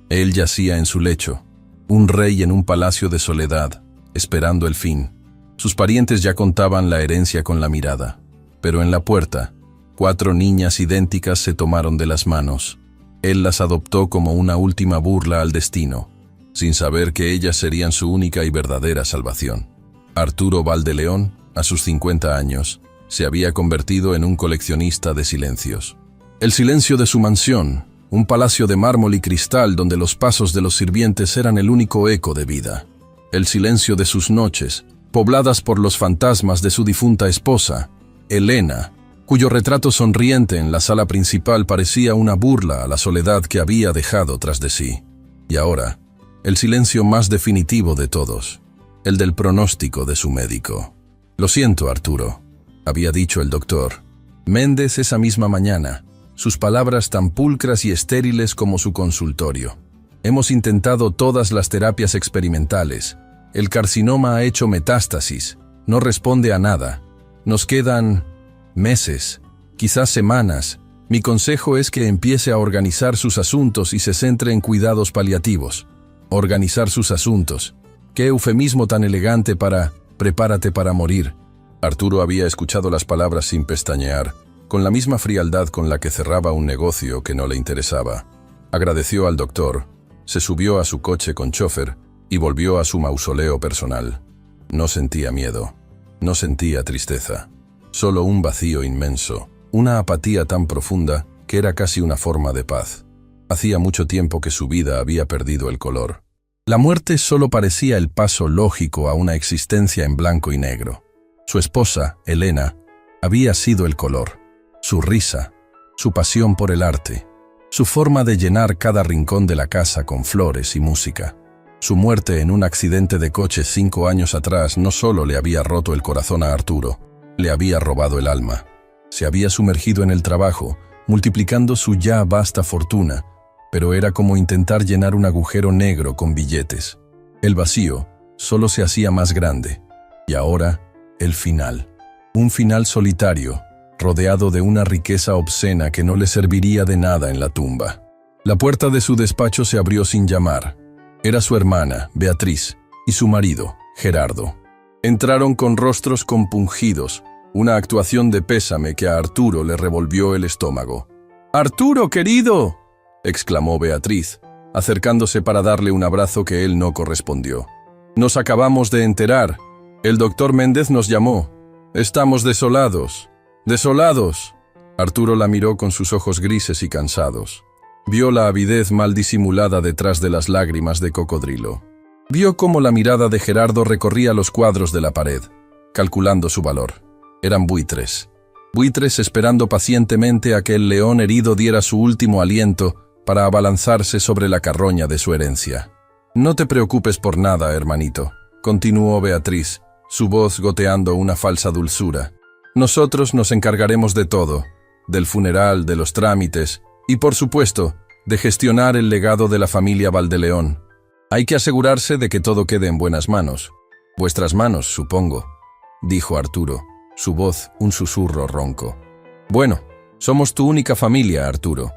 Él yacía en su lecho, un rey en un palacio de soledad, esperando el fin. Sus parientes ya contaban la herencia con la mirada, pero en la puerta, 4 niñas idénticas se tomaron de las manos. Él las adoptó como una última burla al destino, sin saber que ellas serían su única y verdadera salvación. Arturo Valdeleón, a sus 50 años, se había convertido en un coleccionista de silencios. El silencio de su mansión, un palacio de mármol y cristal donde los pasos de los sirvientes eran el único eco de vida. El silencio de sus noches, pobladas por los fantasmas de su difunta esposa, Elena, cuyo retrato sonriente en la sala principal parecía una burla a la soledad que había dejado tras de sí. Y ahora, el silencio más definitivo de todos, el del pronóstico de su médico. «Lo siento, Arturo», había dicho el doctor Méndez esa misma mañana, sus palabras tan pulcras y estériles como su consultorio. «Hemos intentado todas las terapias experimentales. El carcinoma ha hecho metástasis, no responde a nada. Nos quedan meses, quizás semanas. Mi consejo es que empiece a organizar sus asuntos y se centre en cuidados paliativos». Organizar sus asuntos. Qué eufemismo tan elegante para «prepárate para morir». Arturo había escuchado las palabras sin pestañear, con la misma frialdad con la que cerraba un negocio que no le interesaba. Agradeció al doctor, se subió a su coche con chofer y volvió a su mausoleo personal. No sentía miedo, no sentía tristeza, solo un vacío inmenso, una apatía tan profunda que era casi una forma de paz. Hacía mucho tiempo que su vida había perdido el color. La muerte solo parecía el paso lógico a una existencia en blanco y negro. Su esposa, Elena, había sido el color, su risa, su pasión por el arte, su forma de llenar cada rincón de la casa con flores y música. Su muerte en un accidente de coche 5 años atrás no solo le había roto el corazón a Arturo, le había robado el alma. Se había sumergido en el trabajo, multiplicando su ya vasta fortuna, pero era como intentar llenar un agujero negro con billetes. El vacío solo se hacía más grande. Y ahora, el final. Un final solitario, rodeado de una riqueza obscena que no le serviría de nada en la tumba. La puerta de su despacho se abrió sin llamar. Era su hermana, Beatriz, y su marido, Gerardo. Entraron con rostros compungidos, una actuación de pésame que a Arturo le revolvió el estómago. «¡Arturo, querido!», exclamó Beatriz, acercándose para darle un abrazo que él no correspondió. «Nos acabamos de enterar. El doctor Méndez nos llamó. Estamos desolados. ¡Desolados!». Arturo la miró con sus ojos grises y cansados. Vio la avidez mal disimulada detrás de las lágrimas de cocodrilo. Vio cómo la mirada de Gerardo recorría los cuadros de la pared, calculando su valor. Eran buitres. Buitres esperando pacientemente a que el león herido diera su último aliento para abalanzarse sobre la carroña de su herencia. «No te preocupes por nada, hermanito», continuó Beatriz, su voz goteando una falsa dulzura. «Nosotros nos encargaremos de todo, del funeral, de los trámites y, por supuesto, de gestionar el legado de la familia Valdeleón. Hay que asegurarse de que todo quede en buenas manos. Vuestras manos, supongo», dijo Arturo, su voz un susurro ronco. «Bueno, somos tu única familia, Arturo»,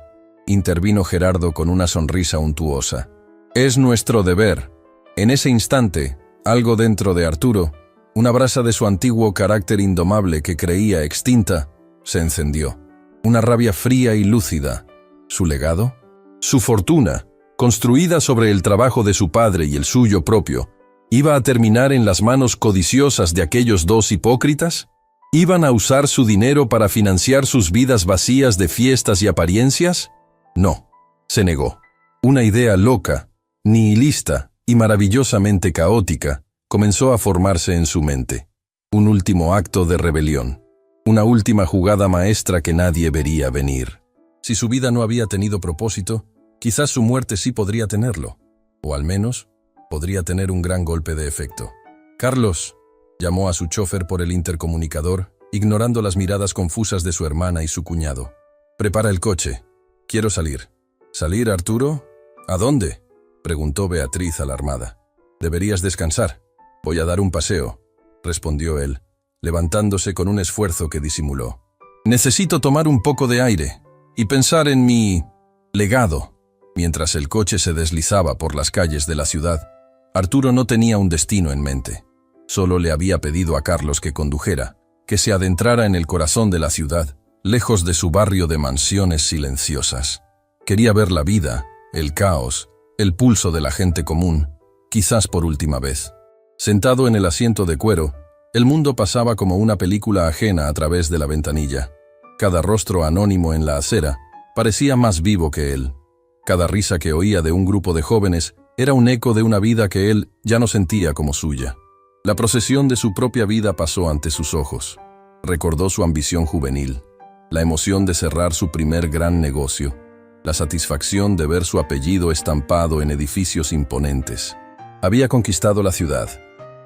intervino Gerardo con una sonrisa untuosa. «Es nuestro deber». En ese instante, algo dentro de Arturo, una brasa de su antiguo carácter indomable que creía extinta, se encendió. Una rabia fría y lúcida. ¿Su legado? Su fortuna, construida sobre el trabajo de su padre y el suyo propio, ¿iba a terminar en las manos codiciosas de aquellos 2 hipócritas? ¿Iban a usar su dinero para financiar sus vidas vacías de fiestas y apariencias? No, se negó. Una idea loca, nihilista y maravillosamente caótica comenzó a formarse en su mente. Un último acto de rebelión. Una última jugada maestra que nadie vería venir. Si su vida no había tenido propósito, quizás su muerte sí podría tenerlo. O al menos, podría tener un gran golpe de efecto. «Carlos», llamó a su chofer por el intercomunicador, ignorando las miradas confusas de su hermana y su cuñado. «Prepara el coche. Quiero salir». «¿Salir, Arturo? ¿A dónde?», preguntó Beatriz alarmada. «Deberías descansar. Voy a dar un paseo», respondió él, levantándose con un esfuerzo que disimuló. «Necesito tomar un poco de aire y pensar en mi legado, Mientras el coche se deslizaba por las calles de la ciudad, Arturo no tenía un destino en mente. Solo le había pedido a Carlos que condujera, que se adentrara en el corazón de la ciudad, lejos de su barrio de mansiones silenciosas. Quería ver la vida, el caos, el pulso de la gente común, quizás por última vez. Sentado en el asiento de cuero, el mundo pasaba como una película ajena a través de la ventanilla. Cada rostro anónimo en la acera parecía más vivo que él. Cada risa que oía de un grupo de jóvenes era un eco de una vida que él ya no sentía como suya. La procesión de su propia vida pasó ante sus ojos. Recordó su ambición juvenil, la emoción de cerrar su primer gran negocio, la satisfacción de ver su apellido estampado en edificios imponentes. Había conquistado la ciudad,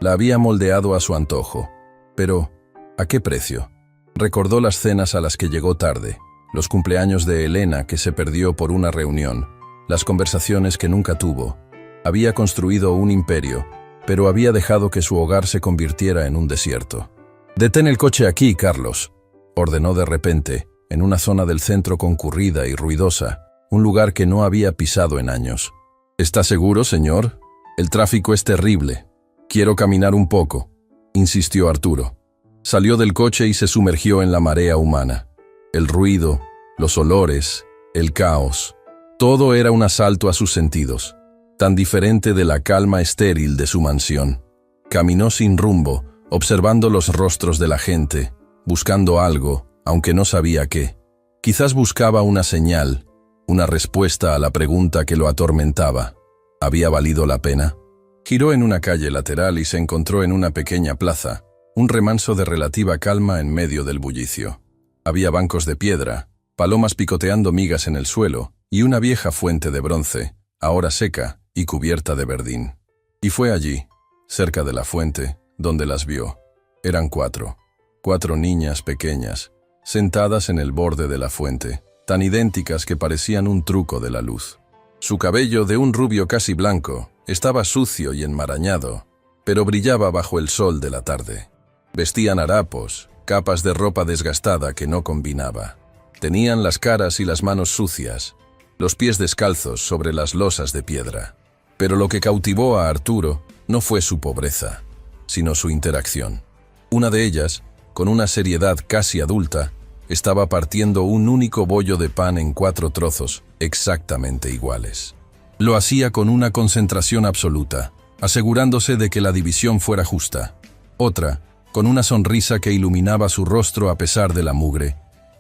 la había moldeado a su antojo. Pero, ¿a qué precio? Recordó las cenas a las que llegó tarde, los cumpleaños de Elena que se perdió por una reunión, las conversaciones que nunca tuvo. Había construido un imperio, pero había dejado que su hogar se convirtiera en un desierto. «Detén el coche aquí, Carlos», ordenó de repente, en una zona del centro concurrida y ruidosa, un lugar que no había pisado en años. «¿Está seguro, señor? El tráfico es terrible. Quiero caminar un poco», insistió Arturo. Salió del coche y se sumergió en la marea humana. El ruido, los olores, el caos, todo era un asalto a sus sentidos, tan diferente de la calma estéril de su mansión. Caminó sin rumbo, observando los rostros de la gente, buscando algo, aunque no sabía qué. Quizás buscaba una señal, una respuesta a la pregunta que lo atormentaba. ¿Había valido la pena? Giró en una calle lateral y se encontró en una pequeña plaza, un remanso de relativa calma en medio del bullicio. Había bancos de piedra, palomas picoteando migas en el suelo y una vieja fuente de bronce, ahora seca y cubierta de verdín. Y fue allí, cerca de la fuente, donde las vio. Eran cuatro niñas pequeñas, sentadas en el borde de la fuente, tan idénticas que parecían un truco de la luz. Su cabello, de un rubio casi blanco, estaba sucio y enmarañado, pero brillaba bajo el sol de la tarde. Vestían harapos, capas de ropa desgastada que no combinaba. Tenían las caras y las manos sucias, los pies descalzos sobre las losas de piedra. Pero lo que cautivó a Arturo no fue su pobreza, sino su interacción. Una de ellas, con una seriedad casi adulta, estaba partiendo un único bollo de pan en 4 trozos, exactamente iguales. Lo hacía con una concentración absoluta, asegurándose de que la división fuera justa. Otra, con una sonrisa que iluminaba su rostro a pesar de la mugre,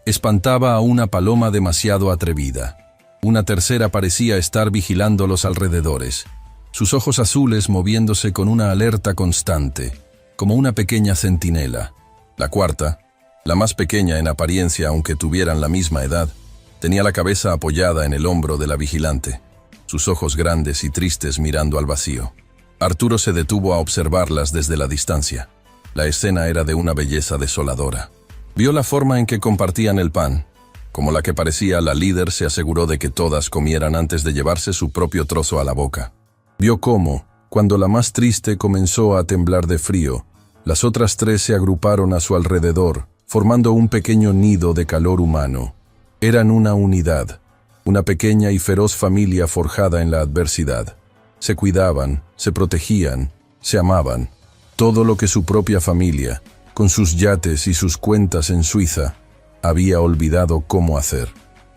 espantaba a una paloma demasiado atrevida. Una tercera parecía estar vigilando los alrededores, sus ojos azules moviéndose con una alerta constante, como una pequeña centinela. La cuarta, la más pequeña en apariencia aunque tuvieran la misma edad, tenía la cabeza apoyada en el hombro de la vigilante, sus ojos grandes y tristes mirando al vacío. Arturo se detuvo a observarlas desde la distancia. La escena era de una belleza desoladora. Vio la forma en que compartían el pan. Como la que parecía la líder, se aseguró de que todas comieran antes de llevarse su propio trozo a la boca. Vio cómo, cuando la más triste comenzó a temblar de frío, las otras 3 se agruparon a su alrededor, formando un pequeño nido de calor humano. Eran una unidad, una pequeña y feroz familia forjada en la adversidad. Se cuidaban, se protegían, se amaban. Todo lo que su propia familia, con sus yates y sus cuentas en Suiza, había olvidado cómo hacer.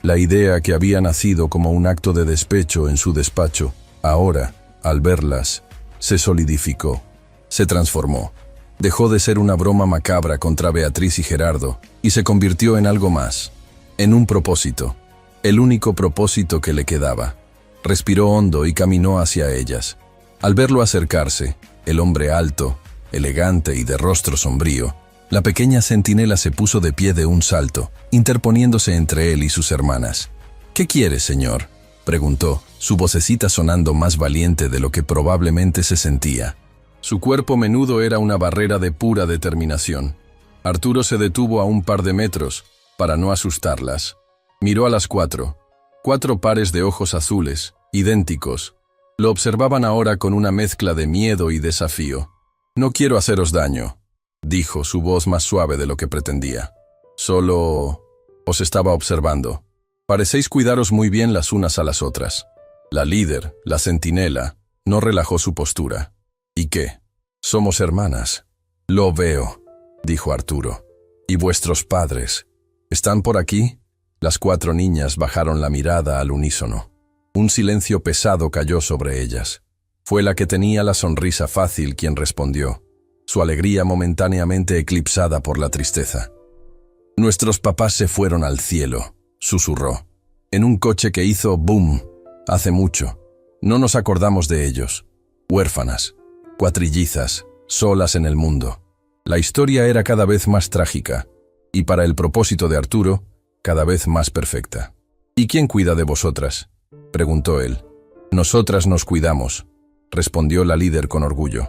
La idea que había nacido como un acto de despecho en su despacho, ahora, al verlas, se solidificó, se transformó. Dejó de ser una broma macabra contra Beatriz y Gerardo y se convirtió en algo más, en un propósito, el único propósito que le quedaba. Respiró hondo y caminó hacia ellas. Al verlo acercarse, el hombre alto, elegante y de rostro sombrío, la pequeña centinela se puso de pie de un salto, interponiéndose entre él y sus hermanas. «¿Qué quiere, señor?», preguntó, su vocecita sonando más valiente de lo que probablemente se sentía. Su cuerpo menudo era una barrera de pura determinación. Arturo se detuvo a un par de metros, para no asustarlas. Miró a las 4 pares de ojos azules, idénticos. Lo observaban ahora con una mezcla de miedo y desafío. «No quiero haceros daño», dijo, su voz más suave de lo que pretendía. «Solo os estaba observando. Parecéis cuidaros muy bien las unas a las otras». La líder, la centinela, no relajó su postura. ¿Y qué? Somos hermanas. Lo veo, dijo Arturo. ¿Y vuestros padres? ¿Están por aquí? Las 4 niñas bajaron la mirada al unísono. Un silencio pesado cayó sobre ellas. Fue la que tenía la sonrisa fácil quien respondió, su alegría momentáneamente eclipsada por la tristeza. Nuestros papás se fueron al cielo, susurró, en un coche que hizo boom, hace mucho. No nos acordamos de ellos. Huérfanas, cuatrillizas, solas en el mundo. La historia era cada vez más trágica, y para el propósito de Arturo, cada vez más perfecta. ¿Y quién cuida de vosotras?, preguntó él. Nosotras nos cuidamos, respondió la líder con orgullo.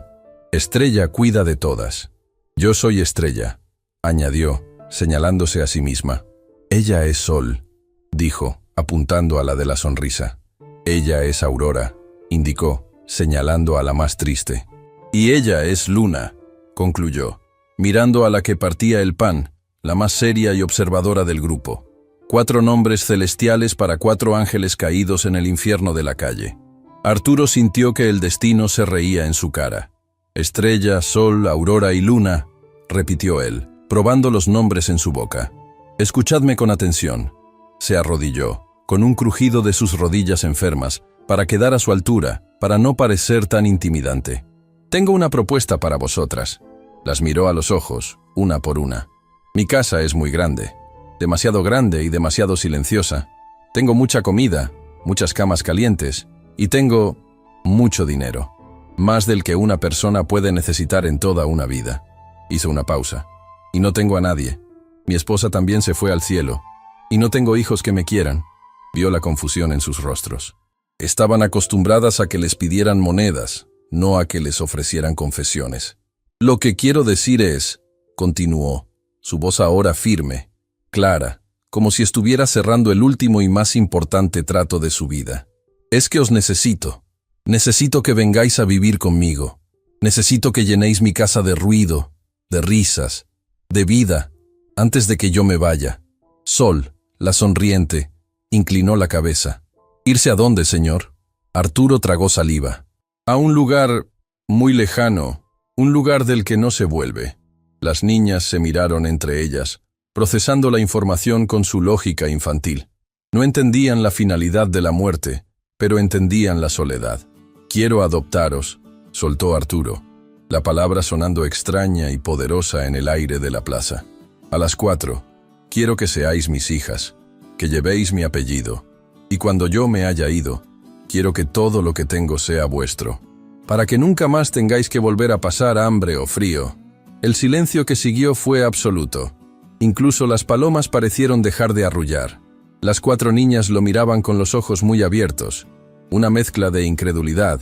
Estrella cuida de todas. Yo soy Estrella, añadió, señalándose a sí misma. Ella es Sol, dijo, apuntando a la de la sonrisa. Ella es Aurora, indicó, señalando a la más triste. Y ella es Luna, concluyó, mirando a la que partía el pan, la más seria y observadora del grupo. 4 nombres celestiales para 4 ángeles caídos en el infierno de la calle. Arturo sintió que el destino se reía en su cara. Estrella, Sol, Aurora y Luna, repitió él, probando los nombres en su boca. Escuchadme con atención. Se arrodilló, con un crujido de sus rodillas enfermas, para quedar a su altura, para no parecer tan intimidante. Tengo una propuesta para vosotras. Las miró a los ojos, una por una. Mi casa es muy grande, demasiado grande y demasiado silenciosa. Tengo mucha comida, muchas camas calientes, y tengo mucho dinero. Más del que una persona puede necesitar en toda una vida. Hizo una pausa. Y no tengo a nadie. Mi esposa también se fue al cielo. Y no tengo hijos que me quieran. Vio la confusión en sus rostros. Estaban acostumbradas a que les pidieran monedas, no a que les ofrecieran confesiones. Lo que quiero decir es, continuó, su voz ahora firme, clara, como si estuviera cerrando el último y más importante trato de su vida. Es que os necesito. Necesito que vengáis a vivir conmigo. Necesito que llenéis mi casa de ruido, de risas, de vida, antes de que yo me vaya. Sol, la sonriente, inclinó la cabeza. ¿Irse a dónde, señor? Arturo tragó saliva. A un lugar muy lejano, un lugar del que no se vuelve. Las niñas se miraron entre ellas, procesando la información con su lógica infantil. No entendían la finalidad de la muerte, pero entendían la soledad. Quiero adoptaros, soltó Arturo, la palabra sonando extraña y poderosa en el aire de la plaza. A las 4, quiero que seáis mis hijas, que llevéis mi apellido, y cuando yo me haya ido, quiero que todo lo que tengo sea vuestro, para que nunca más tengáis que volver a pasar hambre o frío. El silencio que siguió fue absoluto. Incluso las palomas parecieron dejar de arrullar. Las 4 niñas lo miraban con los ojos muy abiertos, una mezcla de incredulidad,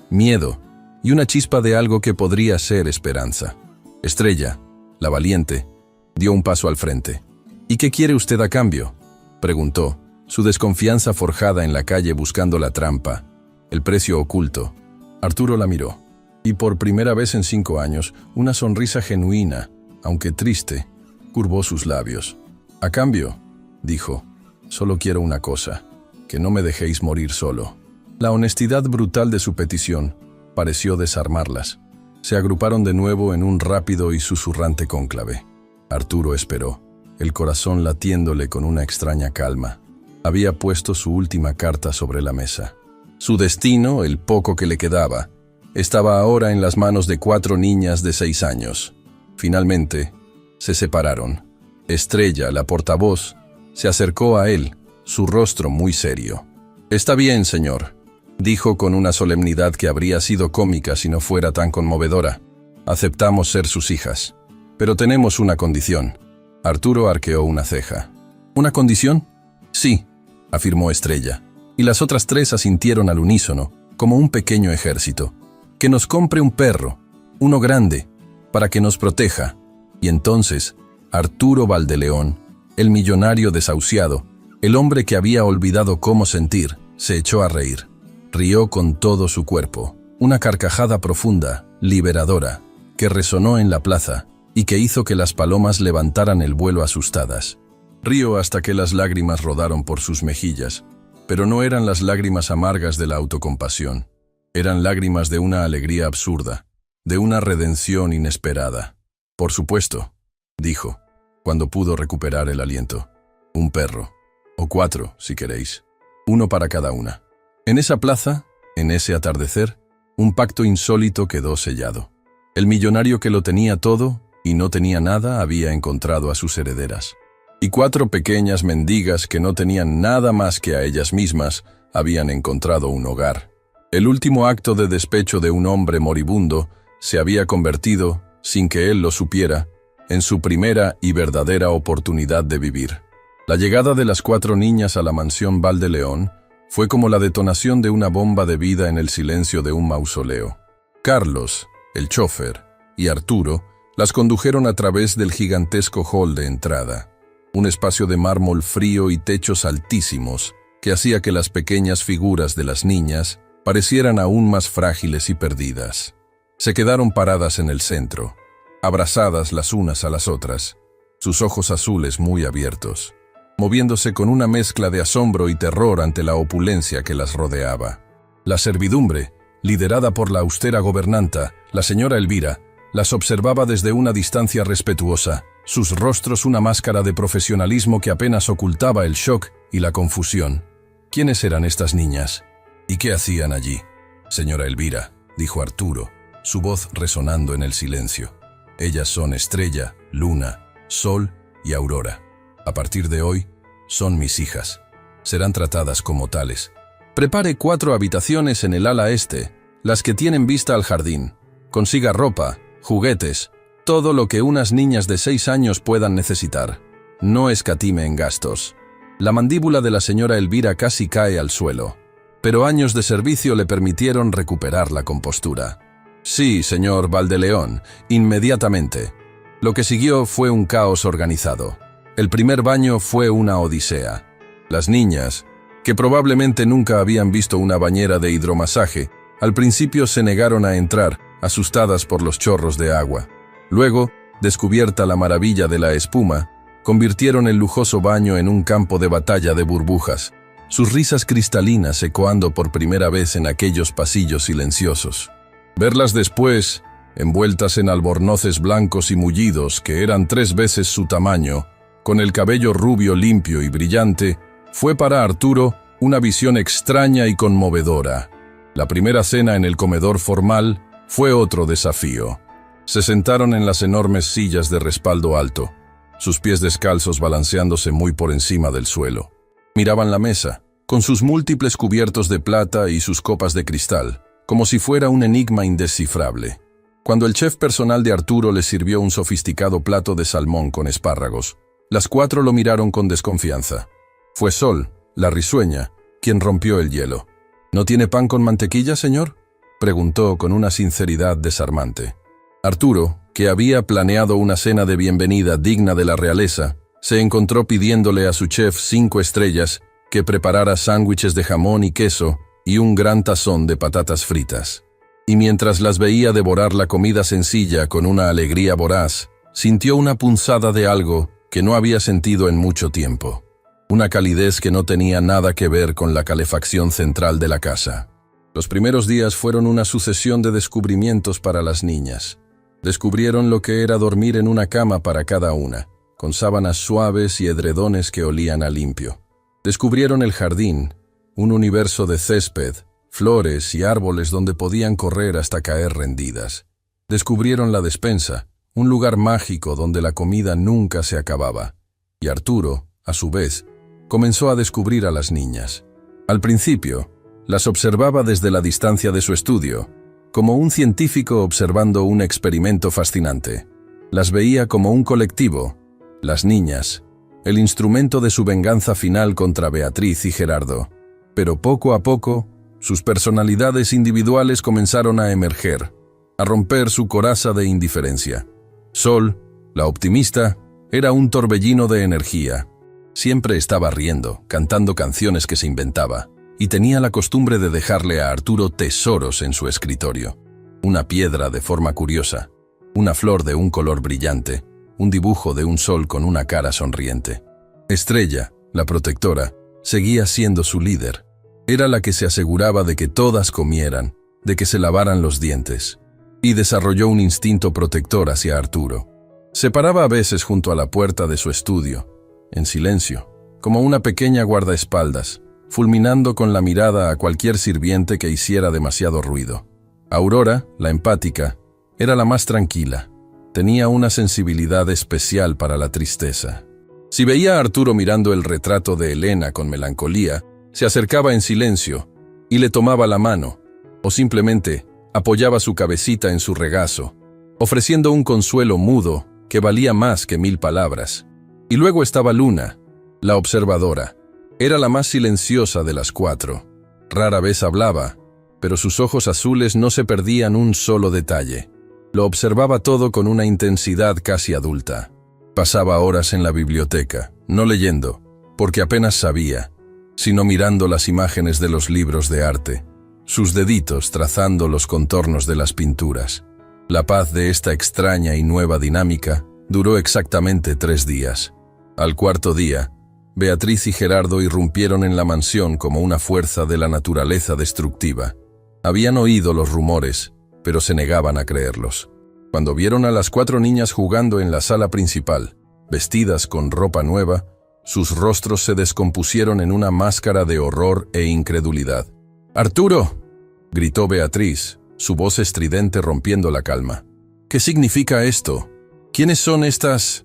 miedo y una chispa de algo que podría ser esperanza. Estrella, la valiente, dio un paso al frente. ¿Y qué quiere usted a cambio?, preguntó, su desconfianza forjada en la calle buscando la trampa, el precio oculto. Arturo la miró, y por primera vez en 5 años, una sonrisa genuina, aunque triste, curvó sus labios. A cambio, dijo, solo quiero una cosa, que no me dejéis morir solo. La honestidad brutal de su petición pareció desarmarlas. Se agruparon de nuevo en un rápido y susurrante cónclave. Arturo esperó, el corazón latiéndole con una extraña calma. Había puesto su última carta sobre la mesa. Su destino, el poco que le quedaba, estaba ahora en las manos de 4 niñas de 6 años. Finalmente, se separaron. Estrella, la portavoz, se acercó a él, su rostro muy serio. «Está bien, señor», dijo con una solemnidad que habría sido cómica si no fuera tan conmovedora. «Aceptamos ser sus hijas. Pero tenemos una condición». Arturo arqueó una ceja. «¿Una condición?» «Sí», afirmó Estrella, y las otras 3 asintieron al unísono, como un pequeño ejército. «Que nos compre un perro, uno grande, para que nos proteja». Y entonces, Arturo Valdeleón, el millonario desahuciado, el hombre que había olvidado cómo sentir, se echó a reír. Rió con todo su cuerpo, una carcajada profunda, liberadora, que resonó en la plaza y que hizo que las palomas levantaran el vuelo asustadas. Rió hasta que las lágrimas rodaron por sus mejillas, Pero no eran las lágrimas amargas de la autocompasión. Eran lágrimas de una alegría absurda, de una redención inesperada. «Por supuesto», dijo, cuando pudo recuperar el aliento. «Un perro. O 4, si queréis. Uno para cada una». En esa plaza, en ese atardecer, un pacto insólito quedó sellado. El millonario que lo tenía todo y no tenía nada había encontrado a sus herederas. Y 4 pequeñas mendigas que no tenían nada más que a ellas mismas habían encontrado un hogar. El último acto de despecho de un hombre moribundo se había convertido, sin que él lo supiera, en su primera y verdadera oportunidad de vivir. La llegada de las 4 niñas a la mansión Val de León fue como la detonación de una bomba de vida en el silencio de un mausoleo. Carlos, el chofer, y Arturo las condujeron a través del gigantesco hall de entrada, un espacio de mármol frío y techos altísimos que hacía que las pequeñas figuras de las niñas parecieran aún más frágiles y perdidas. Se quedaron paradas en el centro, abrazadas las unas a las otras, sus ojos azules muy abiertos, moviéndose con una mezcla de asombro y terror ante la opulencia que las rodeaba. La servidumbre, liderada por la austera gobernanta, la señora Elvira, las observaba desde una distancia respetuosa, sus rostros una máscara de profesionalismo que apenas ocultaba el shock y la confusión. ¿Quiénes eran estas niñas? ¿Y qué hacían allí? «Señora Elvira», dijo Arturo, su voz resonando en el silencio. «Ellas son Estrella, Luna, Sol y Aurora. A partir de hoy, son mis hijas. Serán tratadas como tales. Prepare 4 habitaciones en el ala este, las que tienen vista al jardín. Consiga ropa, juguetes, todo lo que unas niñas de 6 años puedan necesitar. No escatime en gastos». La mandíbula de la señora Elvira casi cae al suelo, pero años de servicio le permitieron recuperar la compostura. «Sí, señor Val de León, inmediatamente». Lo que siguió fue un caos organizado. El primer baño fue una odisea. Las niñas, que probablemente nunca habían visto una bañera de hidromasaje, al principio se negaron a entrar, asustadas por los chorros de agua. Luego, descubierta la maravilla de la espuma, convirtieron el lujoso baño en un campo de batalla de burbujas, sus risas cristalinas ecoando por primera vez en aquellos pasillos silenciosos. Verlas después, envueltas en albornoces blancos y mullidos que eran 3 veces su tamaño, con el cabello rubio limpio y brillante, fue para Arturo una visión extraña y conmovedora. La primera cena en el comedor formal fue otro desafío. Se sentaron en las enormes sillas de respaldo alto, sus pies descalzos balanceándose muy por encima del suelo. Miraban la mesa, con sus múltiples cubiertos de plata y sus copas de cristal, como si fuera un enigma indescifrable. Cuando el chef personal de Arturo les sirvió un sofisticado plato de salmón con espárragos, las 4 lo miraron con desconfianza. Fue Sol, la risueña, quien rompió el hielo. «¿No tiene pan con mantequilla, señor?», preguntó con una sinceridad desarmante. Arturo, que había planeado una cena de bienvenida digna de la realeza, se encontró pidiéndole a su chef 5 estrellas que preparara sándwiches de jamón y queso y un gran tazón de patatas fritas. Y mientras las veía devorar la comida sencilla con una alegría voraz, sintió una punzada de algo que no había sentido en mucho tiempo. Una calidez que no tenía nada que ver con la calefacción central de la casa. Los primeros días fueron una sucesión de descubrimientos para las niñas. Descubrieron lo que era dormir en una cama para cada una, con sábanas suaves y edredones que olían a limpio. Descubrieron el jardín, un universo de césped, flores y árboles donde podían correr hasta caer rendidas. Descubrieron la despensa, un lugar mágico donde la comida nunca se acababa. Y Arturo, a su vez, comenzó a descubrir a las niñas. Al principio, las observaba desde la distancia de su estudio, como un científico observando un experimento fascinante. Las veía como un colectivo, las niñas, el instrumento de su venganza final contra Beatriz y Gerardo. Pero poco a poco, sus personalidades individuales comenzaron a emerger, a romper su coraza de indiferencia. Sol, la optimista, era un torbellino de energía. Siempre estaba riendo, cantando canciones que se inventaba, y tenía la costumbre de dejarle a Arturo tesoros en su escritorio. Una piedra de forma curiosa, una flor de un color brillante, un dibujo de un sol con una cara sonriente. Estrella, la protectora, Seguía siendo su líder. Era la que se aseguraba de que todas comieran, de que se lavaran los dientes. Y desarrolló un instinto protector hacia Arturo. Se paraba a veces junto a la puerta de su estudio, en silencio, como una pequeña guardaespaldas, fulminando con la mirada a cualquier sirviente que hiciera demasiado ruido. Aurora, la empática, era la más tranquila. Tenía una sensibilidad especial para la tristeza. Si veía a Arturo mirando el retrato de Elena con melancolía, se acercaba en silencio y le tomaba la mano, o simplemente apoyaba su cabecita en su regazo, ofreciendo un consuelo mudo que valía más que 1000 palabras. Y luego estaba Luna, la observadora. Era la más silenciosa de las 4. Rara vez hablaba, pero sus ojos azules no se perdían un solo detalle. Lo observaba todo con una intensidad casi adulta. Pasaba horas en la biblioteca, no leyendo, porque apenas sabía, sino mirando las imágenes de los libros de arte, sus deditos trazando los contornos de las pinturas. La paz de esta extraña y nueva dinámica duró exactamente 3 días. Al 4.º día, Beatriz y Gerardo irrumpieron en la mansión como una fuerza de la naturaleza destructiva. Habían oído los rumores, pero se negaban a creerlos. Cuando vieron a las 4 niñas jugando en la sala principal, vestidas con ropa nueva, sus rostros se descompusieron en una máscara de horror e incredulidad. «¡Arturo!», gritó Beatriz, su voz estridente rompiendo la calma. «¿Qué significa esto? ¿Quiénes son estas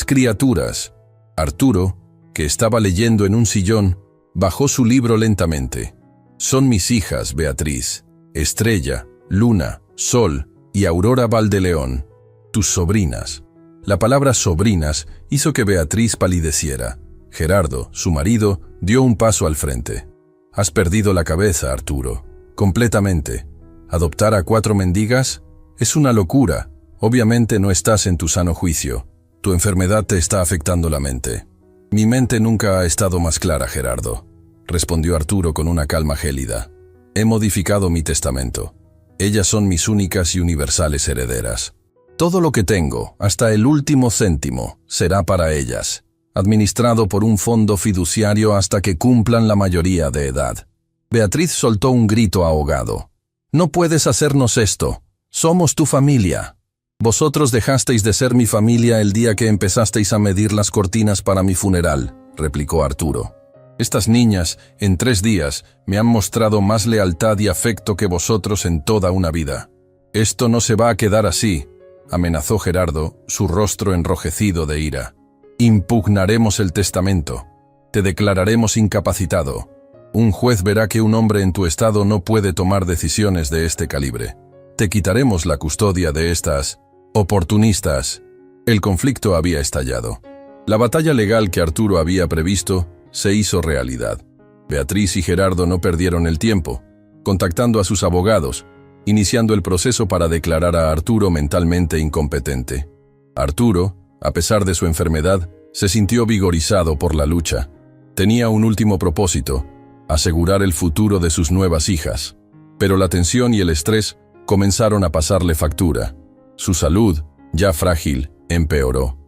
criaturas?» Arturo, que estaba leyendo en un sillón, bajó su libro lentamente. «Son mis hijas, Beatriz, Estrella, Luna, Sol y Aurora Valdeleón, tus sobrinas». La palabra sobrinas hizo que Beatriz palideciera. Gerardo, su marido, dio un paso al frente. «Has perdido la cabeza, Arturo. Completamente. Adoptar a 4 mendigas es una locura. Obviamente no estás en tu sano juicio. Tu enfermedad te está afectando la mente». «Mi mente nunca ha estado más clara, Gerardo», respondió Arturo con una calma gélida. «He modificado mi testamento. Ellas son mis únicas y universales herederas. Todo lo que tengo, hasta el último céntimo, será para ellas, administrado por un fondo fiduciario hasta que cumplan la mayoría de edad». Beatriz soltó un grito ahogado. «No puedes hacernos esto. Somos tu familia». «Vosotros dejasteis de ser mi familia el día que empezasteis a medir las cortinas para mi funeral», replicó Arturo. «Estas niñas, en 3 días, me han mostrado más lealtad y afecto que vosotros en toda una vida. Esto no se va a quedar así», amenazó Gerardo, su rostro enrojecido de ira. «Impugnaremos el testamento. Te declararemos incapacitado. Un juez verá que un hombre en tu estado no puede tomar decisiones de este calibre. Te quitaremos la custodia de estas oportunistas». El conflicto había estallado. La batalla legal que Arturo había previsto se hizo realidad. Beatriz y Gerardo no perdieron el tiempo, contactando a sus abogados, iniciando el proceso para declarar a Arturo mentalmente incompetente. Arturo, a pesar de su enfermedad, se sintió vigorizado por la lucha. Tenía un último propósito: asegurar el futuro de sus nuevas hijas. Pero la tensión y el estrés comenzaron a pasarle factura. Su salud, ya frágil, empeoró.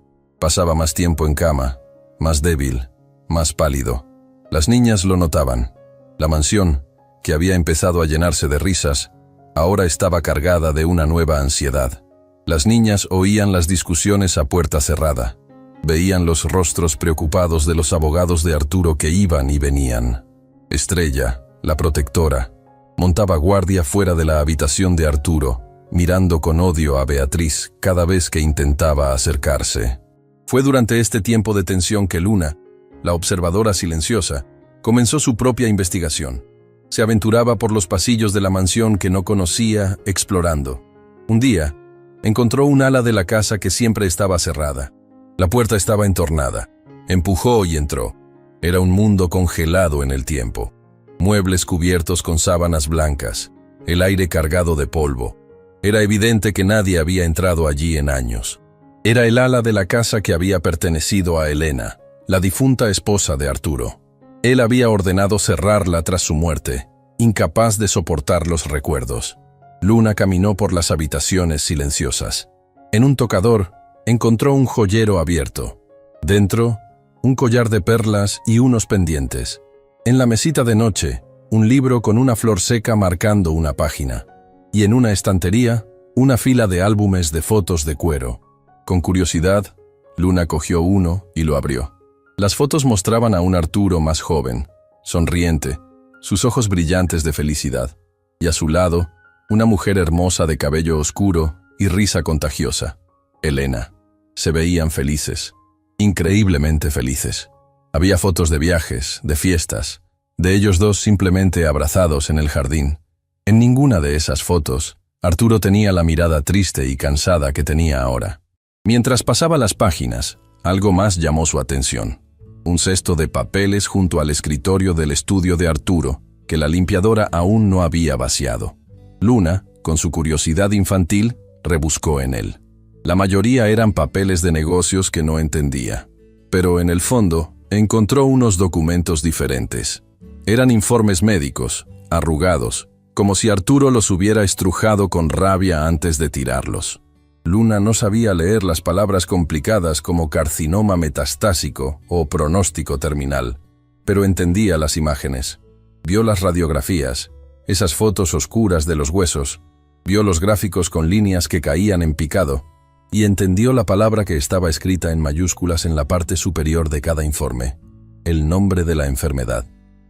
Pasaba más tiempo en cama, más débil, más pálido. Las niñas lo notaban. La mansión, que había empezado a llenarse de risas, ahora estaba cargada de una nueva ansiedad. Las niñas oían las discusiones a puerta cerrada. Veían los rostros preocupados de los abogados de Arturo que iban y venían. Estrella, la protectora, montaba guardia fuera de la habitación de Arturo, mirando con odio a Beatriz cada vez que intentaba acercarse. Fue durante este tiempo de tensión que Luna, la observadora silenciosa, comenzó su propia investigación. Se aventuraba por los pasillos de la mansión que no conocía, explorando. Un día, encontró un ala de la casa que siempre estaba cerrada. La puerta estaba entornada. Empujó y entró. Era un mundo congelado en el tiempo. Muebles cubiertos con sábanas blancas, el aire cargado de polvo. Era evidente que nadie había entrado allí en años. Era el ala de la casa que había pertenecido a Elena, la difunta esposa de Arturo. Él había ordenado cerrarla tras su muerte, incapaz de soportar los recuerdos. Luna caminó por las habitaciones silenciosas. En un tocador, encontró un joyero abierto. Dentro, un collar de perlas y unos pendientes. En la mesita de noche, un libro con una flor seca marcando una página. Y en una estantería, una fila de álbumes de fotos de cuero. Con curiosidad, Luna cogió uno y lo abrió. Las fotos mostraban a un Arturo más joven, sonriente, sus ojos brillantes de felicidad, y a su lado, una mujer hermosa de cabello oscuro y risa contagiosa, Elena. Se veían felices, increíblemente felices. Había fotos de viajes, de fiestas, de ellos dos simplemente abrazados en el jardín. En ninguna de esas fotos, Arturo tenía la mirada triste y cansada que tenía ahora. Mientras pasaba las páginas, algo más llamó su atención. Un cesto de papeles junto al escritorio del estudio de Arturo, que la limpiadora aún no había vaciado. Luna, con su curiosidad infantil, rebuscó en él. La mayoría eran papeles de negocios que no entendía. Pero en el fondo, encontró unos documentos diferentes. Eran informes médicos, arrugados, como si Arturo los hubiera estrujado con rabia antes de tirarlos. Luna no sabía leer las palabras complicadas como carcinoma metastásico o pronóstico terminal, pero entendía las imágenes. Vio las radiografías, esas fotos oscuras de los huesos, vio los gráficos con líneas que caían en picado, y entendió la palabra que estaba escrita en mayúsculas en la parte superior de cada informe, el nombre de la enfermedad.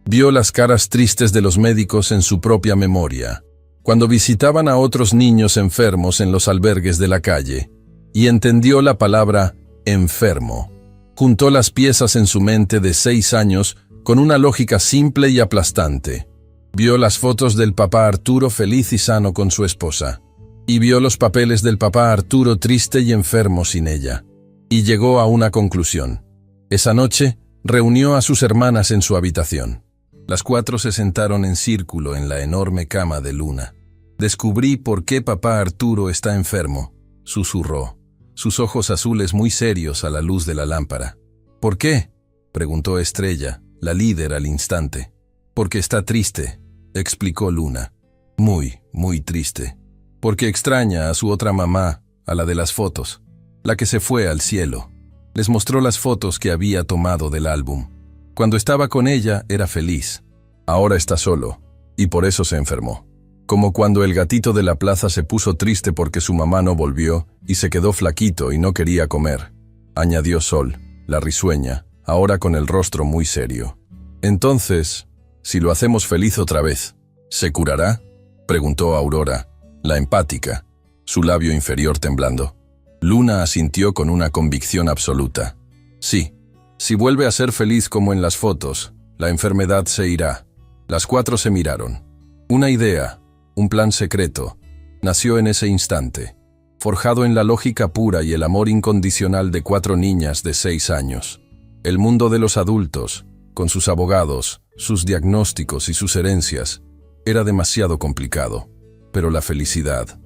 Vio las caras tristes de los médicos en su propia memoria, cuando visitaban a otros niños enfermos en los albergues de la calle, y entendió la palabra enfermo. Juntó las piezas en su mente de 6 años con una lógica simple y aplastante. Vio las fotos del papá Arturo feliz y sano con su esposa, y vio los papeles del papá Arturo triste y enfermo sin ella, y llegó a una conclusión. Esa noche, reunió a sus hermanas en su habitación. Las 4 se sentaron en círculo en la enorme cama de Luna. «Descubrí por qué papá Arturo está enfermo», susurró, sus ojos azules muy serios a la luz de la lámpara. «¿Por qué?», preguntó Estrella, la líder al instante. «Porque está triste», explicó Luna. «Muy, muy triste. Porque extraña a su otra mamá, a la de las fotos, la que se fue al cielo». Les mostró las fotos que había tomado del álbum. Cuando estaba con ella era feliz. Ahora está solo, y por eso se enfermó. Como cuando el gatito de la plaza se puso triste porque su mamá no volvió y se quedó flaquito y no quería comer, añadió Sol, la risueña, ahora con el rostro muy serio. «Entonces, si lo hacemos feliz otra vez, ¿se curará?», preguntó Aurora, la empática, su labio inferior temblando. Luna asintió con una convicción absoluta. «Sí, si vuelve a ser feliz como en las fotos, la enfermedad se irá». Las 4 se miraron. Una idea, un plan secreto, nació en ese instante, forjado en la lógica pura y el amor incondicional de 4 niñas de 6 años. El mundo de los adultos, con sus abogados, sus diagnósticos y sus herencias, era demasiado complicado. Pero la felicidad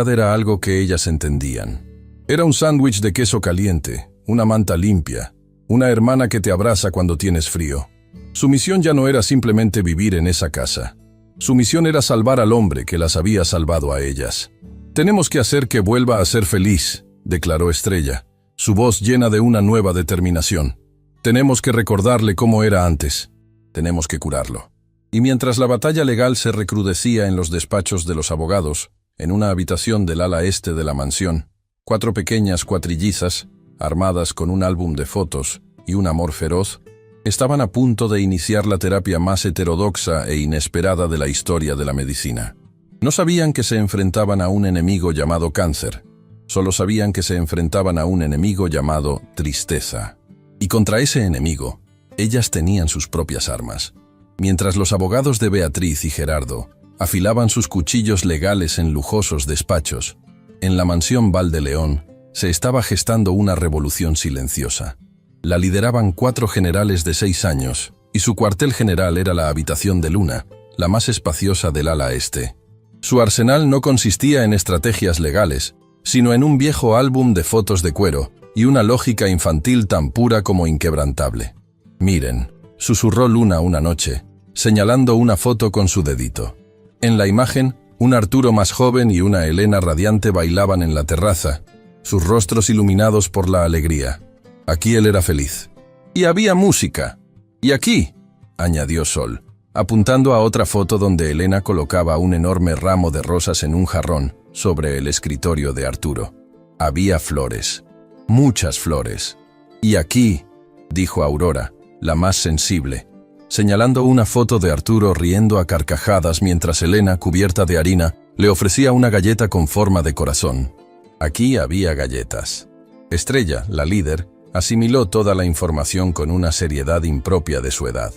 era algo que ellas entendían. Era un sándwich de queso caliente, una manta limpia, una hermana que te abraza cuando tienes frío. Su misión ya no era simplemente vivir en esa casa. Su misión era salvar al hombre que las había salvado a ellas. «Tenemos que hacer que vuelva a ser feliz», declaró Estrella, su voz llena de una nueva determinación. «Tenemos que recordarle cómo era antes. Tenemos que curarlo». Y mientras la batalla legal se recrudecía en los despachos de los abogados, en una habitación del ala este de la mansión, 4 pequeñas cuatrillizas, armadas con un álbum de fotos y un amor feroz, estaban a punto de iniciar la terapia más heterodoxa e inesperada de la historia de la medicina. No sabían que se enfrentaban a un enemigo llamado cáncer, solo sabían que se enfrentaban a un enemigo llamado tristeza. Y contra ese enemigo, ellas tenían sus propias armas. Mientras los abogados de Beatriz y Gerardo afilaban sus cuchillos legales en lujosos despachos, en la mansión Val de León se estaba gestando una revolución silenciosa. La lideraban 4 generales de 6 años, y su cuartel general era la habitación de Luna, la más espaciosa del ala este. Su arsenal no consistía en estrategias legales, sino en un viejo álbum de fotos de cuero y una lógica infantil tan pura como inquebrantable. «Miren», susurró Luna una noche, señalando una foto con su dedito. En la imagen, un Arturo más joven y una Elena radiante bailaban en la terraza, sus rostros iluminados por la alegría. Aquí él era feliz. Y había música. Y aquí, añadió Sol, apuntando a otra foto donde Elena colocaba un enorme ramo de rosas en un jarrón sobre el escritorio de Arturo. Había flores. Muchas flores. Y aquí, dijo Aurora, la más sensible, señalando una foto de Arturo riendo a carcajadas mientras Elena, cubierta de harina, le ofrecía una galleta con forma de corazón. Aquí había galletas. Estrella, la líder, asimiló toda la información con una seriedad impropia de su edad.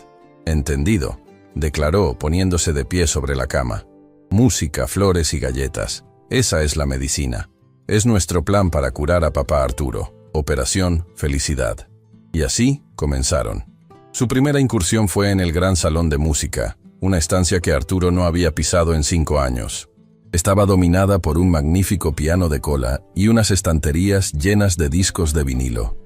Entendido, declaró, poniéndose de pie sobre la cama. Música, flores y galletas. Esa es la medicina. Es nuestro plan para curar a papá Arturo. Operación Felicidad. Y así comenzaron. Su primera incursión fue en el gran salón de música, una estancia que Arturo no había pisado en 5 años. Estaba dominada por un magnífico piano de cola y unas estanterías llenas de discos de vinilo.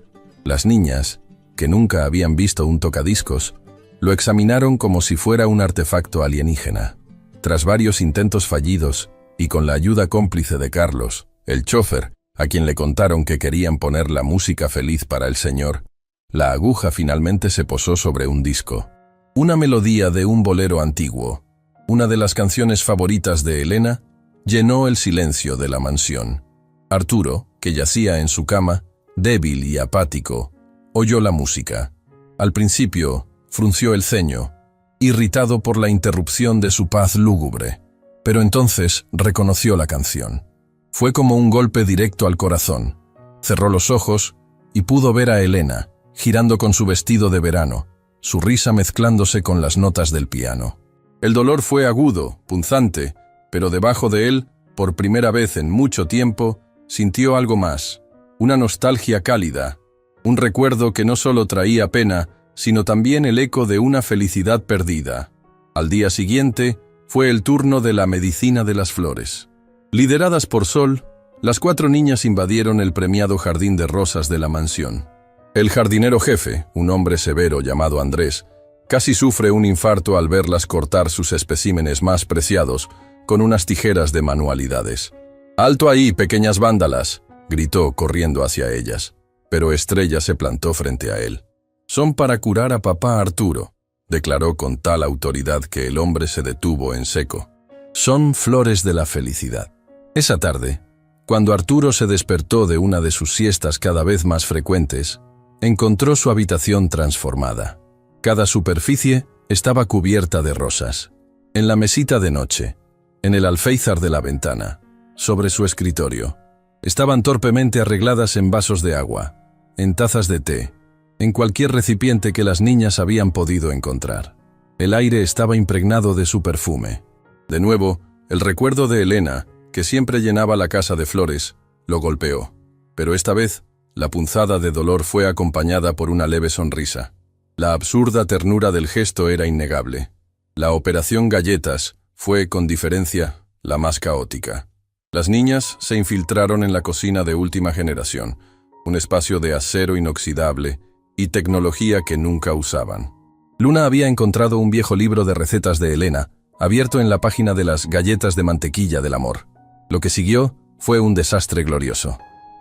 Las niñas, que nunca habían visto un tocadiscos, lo examinaron como si fuera un artefacto alienígena. Tras varios intentos fallidos, y con la ayuda cómplice de Carlos, el chófer, a quien le contaron que querían poner la música feliz para el señor, la aguja finalmente se posó sobre un disco. Una melodía de un bolero antiguo, una de las canciones favoritas de Elena, llenó el silencio de la mansión. Arturo, que yacía en su cama, débil y apático, oyó la música. Al principio, frunció el ceño, irritado por la interrupción de su paz lúgubre, pero entonces reconoció la canción. Fue como un golpe directo al corazón. Cerró los ojos y pudo ver a Elena, girando con su vestido de verano, su risa mezclándose con las notas del piano. El dolor fue agudo, punzante, pero debajo de él, por primera vez en mucho tiempo, sintió algo más, una nostalgia cálida, un recuerdo que no solo traía pena, sino también el eco de una felicidad perdida. Al día siguiente, fue el turno de la medicina de las flores. Lideradas por Sol, las 4 niñas invadieron el premiado jardín de rosas de la mansión. El jardinero jefe, un hombre severo llamado Andrés, casi sufre un infarto al verlas cortar sus especímenes más preciados con unas tijeras de manualidades. «¡Alto ahí, pequeñas vándalas!», gritó corriendo hacia ellas, pero Estrella se plantó frente a él. «Son para curar a papá Arturo», declaró con tal autoridad que el hombre se detuvo en seco. «Son flores de la felicidad». Esa tarde, cuando Arturo se despertó de una de sus siestas cada vez más frecuentes, encontró su habitación transformada. Cada superficie estaba cubierta de rosas. En la mesita de noche, en el alféizar de la ventana, sobre su escritorio, estaban torpemente arregladas en vasos de agua, en tazas de té, en cualquier recipiente que las niñas habían podido encontrar. El aire estaba impregnado de su perfume. De nuevo, el recuerdo de Elena, que siempre llenaba la casa de flores, lo golpeó. Pero esta vez, la punzada de dolor fue acompañada por una leve sonrisa. La absurda ternura del gesto era innegable. La operación Galletas fue, con diferencia, la más caótica. Las niñas se infiltraron en la cocina de última generación, un espacio de acero inoxidable y tecnología que nunca usaban. Luna había encontrado un viejo libro de recetas de Elena, abierto en la página de las galletas de mantequilla del amor. Lo que siguió fue un desastre glorioso.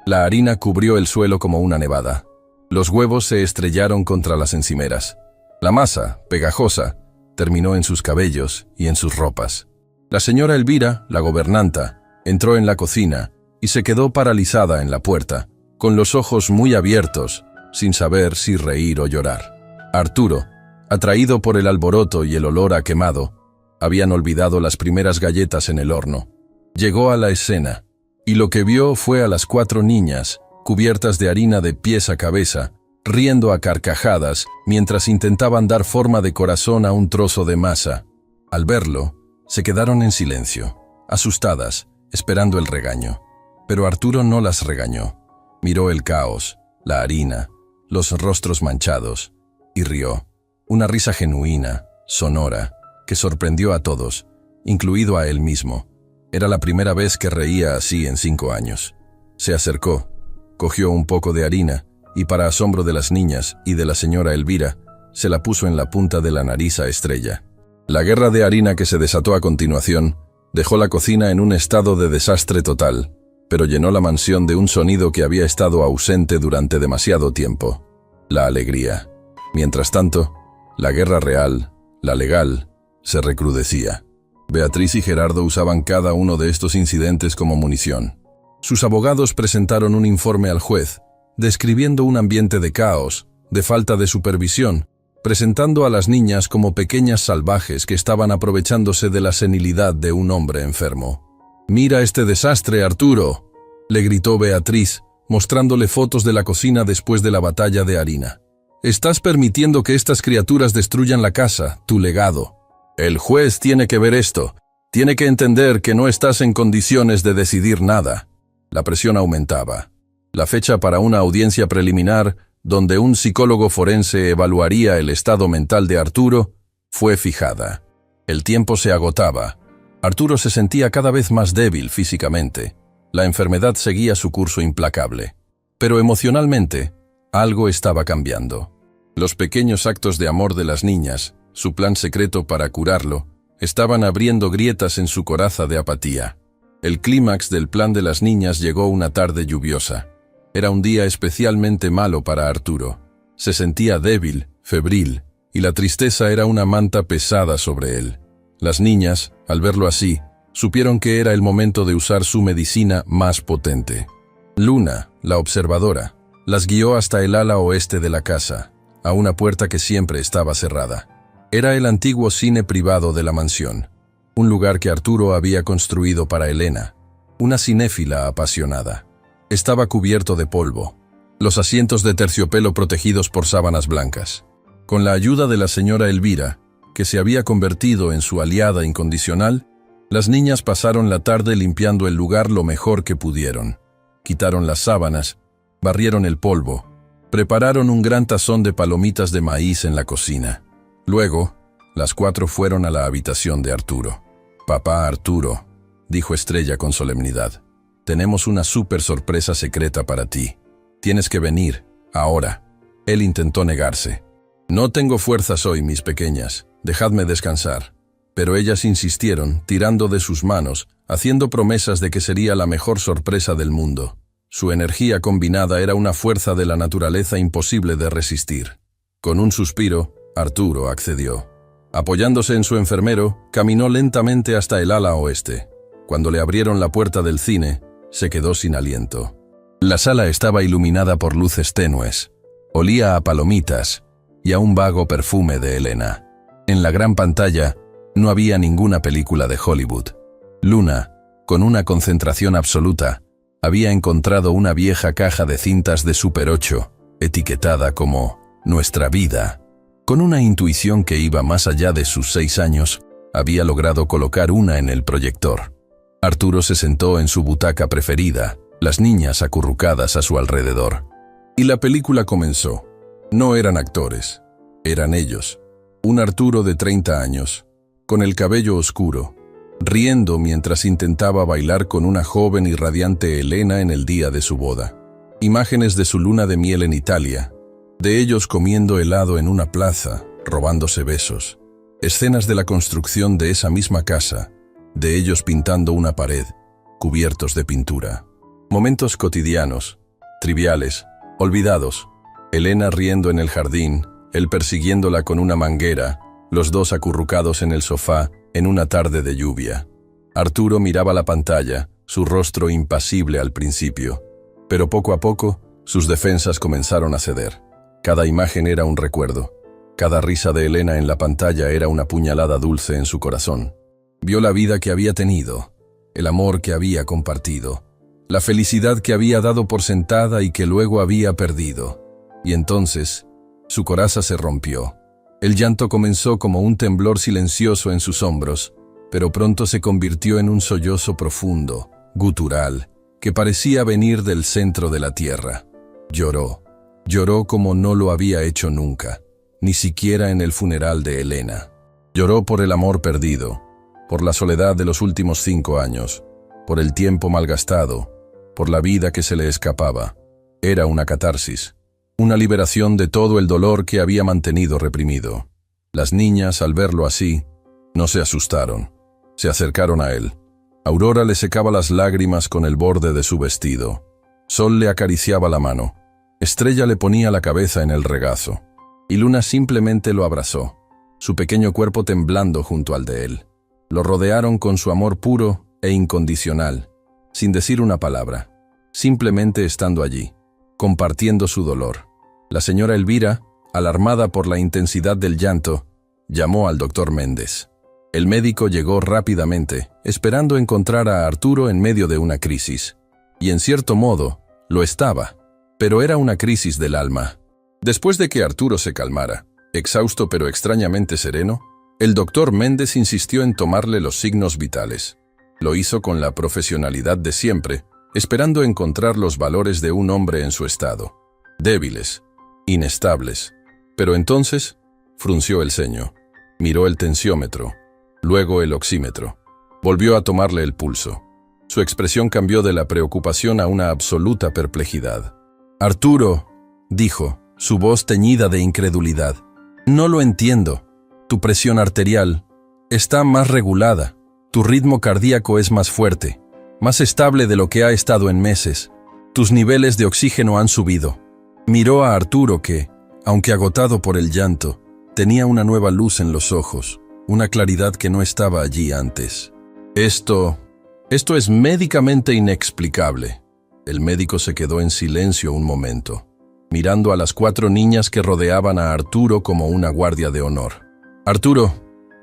La harina cubrió el suelo como una nevada. Los huevos se estrellaron contra las encimeras. La masa, pegajosa, terminó en sus cabellos y en sus ropas. La señora Elvira, la gobernanta, entró en la cocina y se quedó paralizada en la puerta, con los ojos muy abiertos, sin saber si reír o llorar. Arturo, atraído por el alboroto y el olor a quemado, habían olvidado las primeras galletas en el horno. Llegó a la escena, y lo que vio fue a las 4 niñas, cubiertas de harina de pies a cabeza, riendo a carcajadas mientras intentaban dar forma de corazón a un trozo de masa. Al verlo, se quedaron en silencio, asustadas, esperando el regaño. Pero Arturo no las regañó. Miró el caos, la harina, los rostros manchados, y rió. Una risa genuina, sonora, que sorprendió a todos, incluido a él mismo. Era la primera vez que reía así en 5 años. Se acercó, cogió un poco de harina y, para asombro de las niñas y de la señora Elvira, se la puso en la punta de la nariz a Estrella. La guerra de harina que se desató a continuación dejó la cocina en un estado de desastre total, pero llenó la mansión de un sonido que había estado ausente durante demasiado tiempo: la alegría. Mientras tanto, la guerra real, la legal, se recrudecía. Beatriz y Gerardo usaban cada uno de estos incidentes como munición. Sus abogados presentaron un informe al juez, describiendo un ambiente de caos, de falta de supervisión, presentando a las niñas como pequeñas salvajes que estaban aprovechándose de la senilidad de un hombre enfermo. «Mira este desastre, Arturo», le gritó Beatriz, mostrándole fotos de la cocina después de la batalla de harina. «Estás permitiendo que estas criaturas destruyan la casa, tu legado. El juez tiene que ver esto. Tiene que entender que no estás en condiciones de decidir nada». La presión aumentaba. La fecha para una audiencia preliminar, donde un psicólogo forense evaluaría el estado mental de Arturo, fue fijada. El tiempo se agotaba. Arturo se sentía cada vez más débil físicamente. La enfermedad seguía su curso implacable. Pero emocionalmente, algo estaba cambiando. Los pequeños actos de amor de las niñas, su plan secreto para curarlo, estaban abriendo grietas en su coraza de apatía. El clímax del plan de las niñas llegó una tarde lluviosa. Era un día especialmente malo para Arturo. Se sentía débil, febril, y la tristeza era una manta pesada sobre él. Las niñas, al verlo así, supieron que era el momento de usar su medicina más potente. Luna, la observadora, las guió hasta el ala oeste de la casa, a una puerta que siempre estaba cerrada. Era el antiguo cine privado de la mansión, un lugar que Arturo había construido para Elena, una cinéfila apasionada. Estaba cubierto de polvo, los asientos de terciopelo protegidos por sábanas blancas. Con la ayuda de la señora Elvira, que se había convertido en su aliada incondicional, las niñas pasaron la tarde limpiando el lugar lo mejor que pudieron. Quitaron las sábanas, barrieron el polvo, prepararon un gran tazón de palomitas de maíz en la cocina. Luego, las 4 fueron a la habitación de Arturo. «Papá Arturo», dijo Estrella con solemnidad, «tenemos una súper sorpresa secreta para ti. Tienes que venir, ahora». Él intentó negarse. «No tengo fuerzas hoy, mis pequeñas, dejadme descansar». Pero ellas insistieron, tirando de sus manos, haciendo promesas de que sería la mejor sorpresa del mundo. Su energía combinada era una fuerza de la naturaleza imposible de resistir. Con un suspiro, Arturo accedió. Apoyándose en su enfermero, caminó lentamente hasta el ala oeste. Cuando le abrieron la puerta del cine, se quedó sin aliento. La sala estaba iluminada por luces tenues. Olía a palomitas y a un vago perfume de Elena. En la gran pantalla no había ninguna película de Hollywood. Luna, con una concentración absoluta, había encontrado una vieja caja de cintas de Super 8, etiquetada como «Nuestra vida». Con una intuición que iba más allá de sus 6 años, había logrado colocar una en el proyector. Arturo se sentó en su butaca preferida, las niñas acurrucadas a su alrededor. Y la película comenzó. No eran actores, eran ellos. Un Arturo de 30 años, con el cabello oscuro, riendo mientras intentaba bailar con una joven y radiante Elena en el día de su boda. Imágenes de su luna de miel en Italia, de ellos comiendo helado en una plaza, robándose besos. Escenas de la construcción de esa misma casa, de ellos pintando una pared, cubiertos de pintura. Momentos cotidianos, triviales, olvidados. Elena riendo en el jardín, él persiguiéndola con una manguera, los dos acurrucados en el sofá en una tarde de lluvia. Arturo miraba la pantalla, su rostro impasible al principio, pero poco a poco sus defensas comenzaron a ceder. Cada imagen era un recuerdo. Cada risa de Elena en la pantalla era una puñalada dulce en su corazón. Vio la vida que había tenido, el amor que había compartido, la felicidad que había dado por sentada y que luego había perdido. Y entonces, su coraza se rompió. El llanto comenzó como un temblor silencioso en sus hombros, pero pronto se convirtió en un sollozo profundo, gutural, que parecía venir del centro de la tierra. Lloró. Lloró como no lo había hecho nunca, ni siquiera en el funeral de Elena. Lloró por el amor perdido, por la soledad de los últimos 5 años, por el tiempo malgastado, por la vida que se le escapaba. Era una catarsis, una liberación de todo el dolor que había mantenido reprimido. Las niñas, al verlo así, no se asustaron. Se acercaron a él. Aurora le secaba las lágrimas con el borde de su vestido. Sol le acariciaba la mano. Estrella le ponía la cabeza en el regazo. y Luna simplemente lo abrazó, su pequeño cuerpo temblando junto al de él. Lo rodearon con su amor puro e incondicional, sin decir una palabra, simplemente estando allí, compartiendo su dolor. La señora Elvira, alarmada por la intensidad del llanto, llamó al doctor Méndez. El médico llegó rápidamente, esperando encontrar a Arturo en medio de una crisis. Y en cierto modo, lo estaba, pero era una crisis del alma. Después de que Arturo se calmara, exhausto pero extrañamente sereno, el doctor Méndez insistió en tomarle los signos vitales. Lo hizo con la profesionalidad de siempre, esperando encontrar los valores de un hombre en su estado. Débiles, inestables. Pero entonces, frunció el ceño, miró el tensiómetro, luego el oxímetro. Volvió a tomarle el pulso. Su expresión cambió de la preocupación a una absoluta perplejidad. «Arturo», dijo, su voz teñida de incredulidad, «no lo entiendo. Tu presión arterial está más regulada. Tu ritmo cardíaco es más fuerte, más estable de lo que ha estado en meses. Tus niveles de oxígeno han subido». Miró a Arturo que, aunque agotado por el llanto, tenía una nueva luz en los ojos, una claridad que no estaba allí antes. Esto es médicamente inexplicable. El médico se quedó en silencio un momento, mirando a las 4 niñas que rodeaban a Arturo como una guardia de honor. «Arturo,